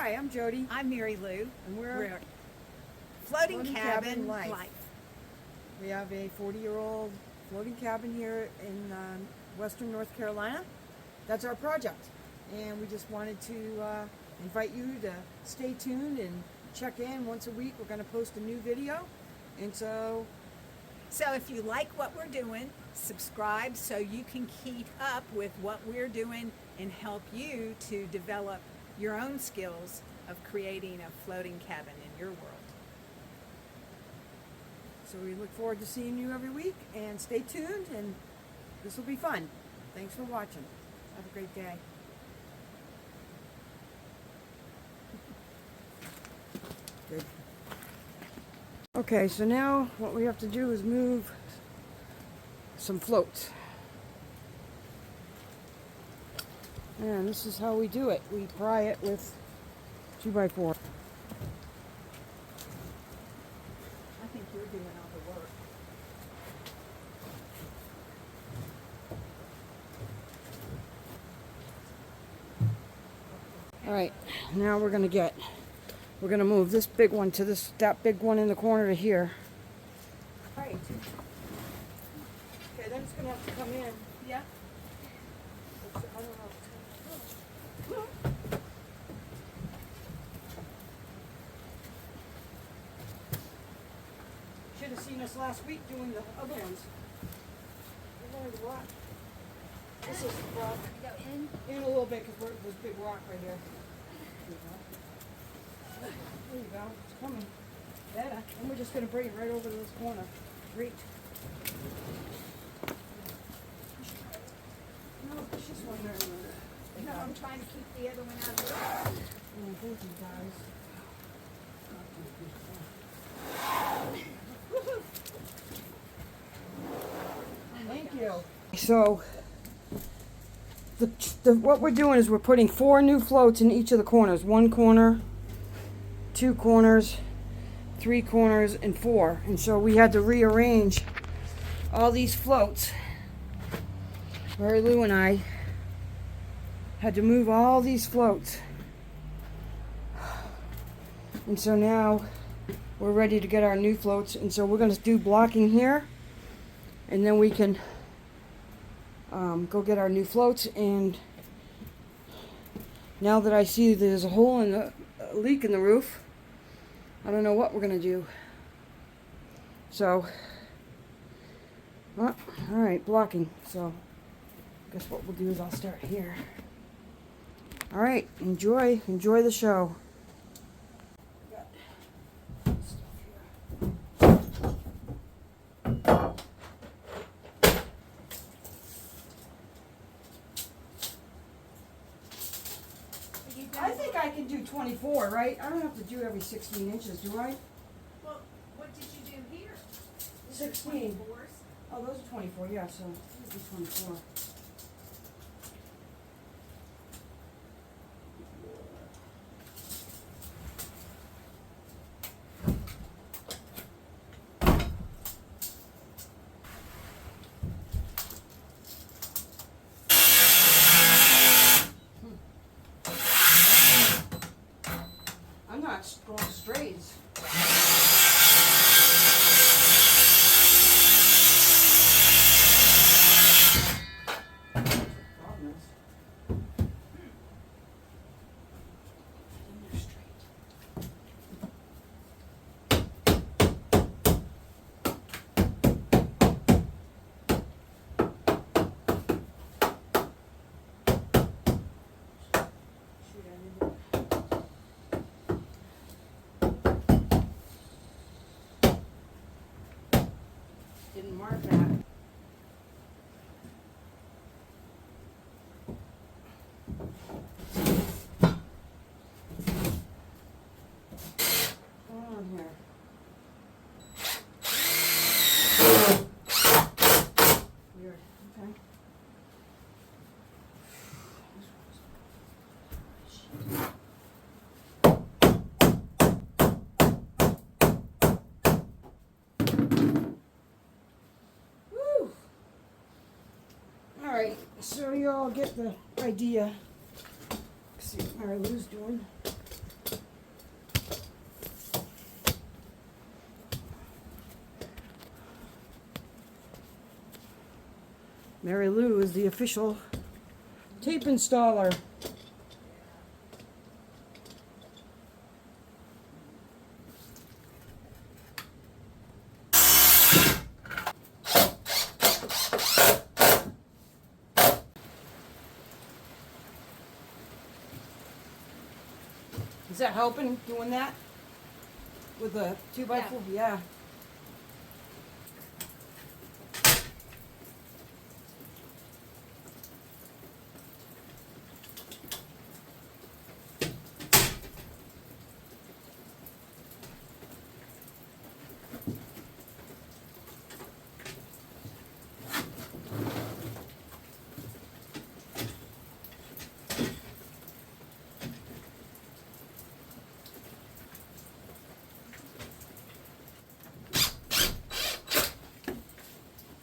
Hi, I'm Jody. I'm Mary Lou. And we're Floating Floating Cabin, Cabin Life. Life. We have a 40-year-old floating cabin here in western North Carolina. That's our project. And we just wanted to invite you to stay tuned and check in once a week. We're going to post a new video. And so So if you like what we're doing, subscribe so you can keep up with what we're doing and help you to develop your own skills of creating a floating cabin in your world. So we look forward to seeing you every week, and stay tuned, and this will be fun. Thanks for watching. Have a great day. Good. Okay, so now what we have to do is move some floats. And this is how we do it. We pry it with 2x4. I think you're doing all the work. All right, now we're gonna move this big one to that big one in the corner to here. Right. Okay, then it's gonna have to come in. Yeah. I don't know. Should have seen us last week doing the other ones. There's a rock. This is the rock. Go in. In a little bit because there's this big rock right here. There you go. It's coming. Better. And we're just going to bring it right over to this corner. Great. No, it's just one there. No, I'm trying to keep the other one out of the way. Oh, both you guys. Thank you. So, what we're doing is we're putting 4 new floats in each of the corners. 1 corner, 2 corners, 3 corners, and 4. And so we had to rearrange all these floats. Mary Lou and I had to move all these floats. And so now we're ready to get our new floats. And so we're going to do blocking here. And then we can go get our new floats. And now that I see there's a hole in a leak in the roof, I don't know what we're going to do. So, all right, blocking. So, I guess what we'll do is I'll start here. All right, enjoy the show. I think I can do 24, right? I don't have to do every 16 inches, do I? Well, what did you do here? 16. 24s? Oh, those are 24, yeah, so this is 24. I'm not going straight. Didn't mark that. What's going on here? Weird. Okay. Woo! All right, so you all get the idea. See what Mary Lou's doing. Mary Lou is the official tape installer. Is that helping doing that? With the 2x4? Yeah.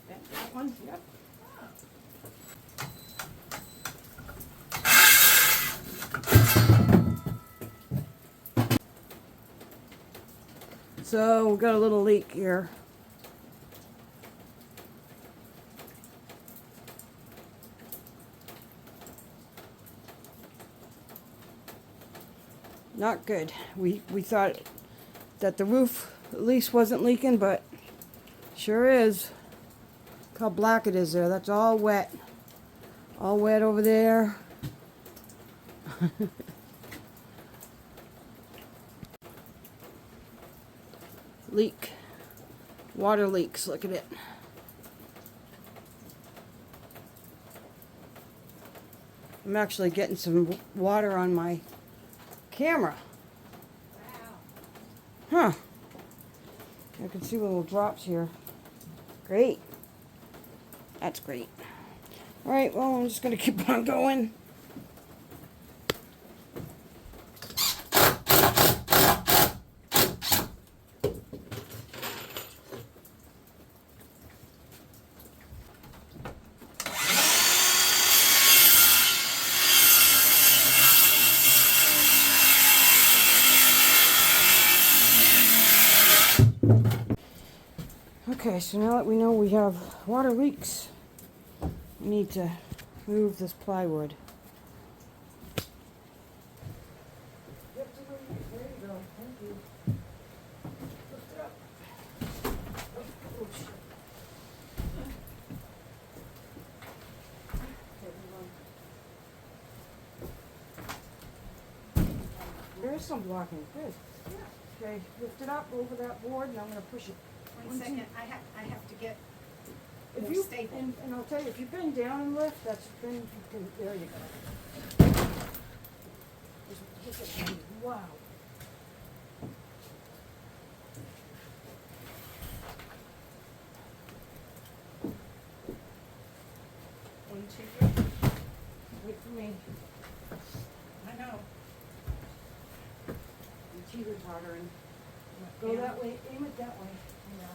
That one? Yep. So we got a little leak here. Not good. We thought that the roof at least wasn't leaking, but sure is. Look how black it is there. That's all wet. All wet over there. Leak. Water leaks. Look at it. I'm actually getting some water on my camera. Wow. Huh. I can see little drops here. Great. That's great. Alright, well, I'm just going to keep on going. Okay, so now that we know we have water leaks, we need to move this plywood. There you go. Thank you. Lift it up. Oh, shit. Okay, hold on. There is some blocking. Good. Okay, lift it up over that board, and I'm going to push it. One second, I have to get If more you, stable. and I'll tell you, if you bend down and lift, that's then you can, there you go. Wow. One, two, three. Wait for me. I know. Your teeter tottering. Go Yeah. that way, aim it that way. Yeah.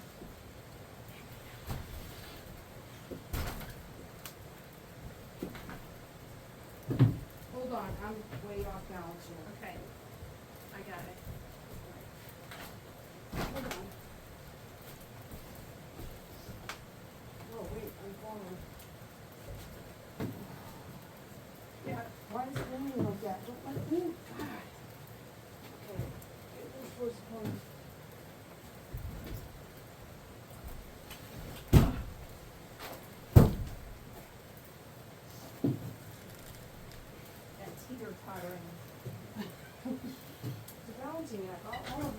Hold on, I'm way off balance here. Okay. I got it. Hold on. Oh, wait, I'm falling. Yeah, why is it leaning like that? Don't let me. God. Okay, it was supposed to come. That teeter tottering. It's a balancing act, all of it.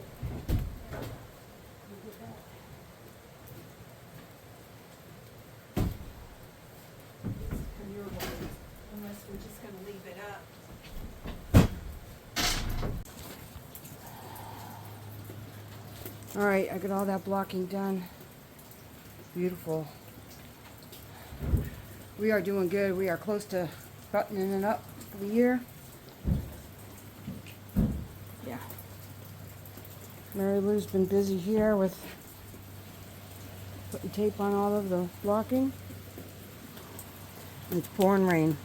Look at that. From your way, unless we're just gonna leave it up. All right, I got all that blocking done. Beautiful. We are doing good. We are close to buttoning it up for the year. Yeah. Mary Lou's been busy here with putting tape on all of the blocking. And it's pouring rain.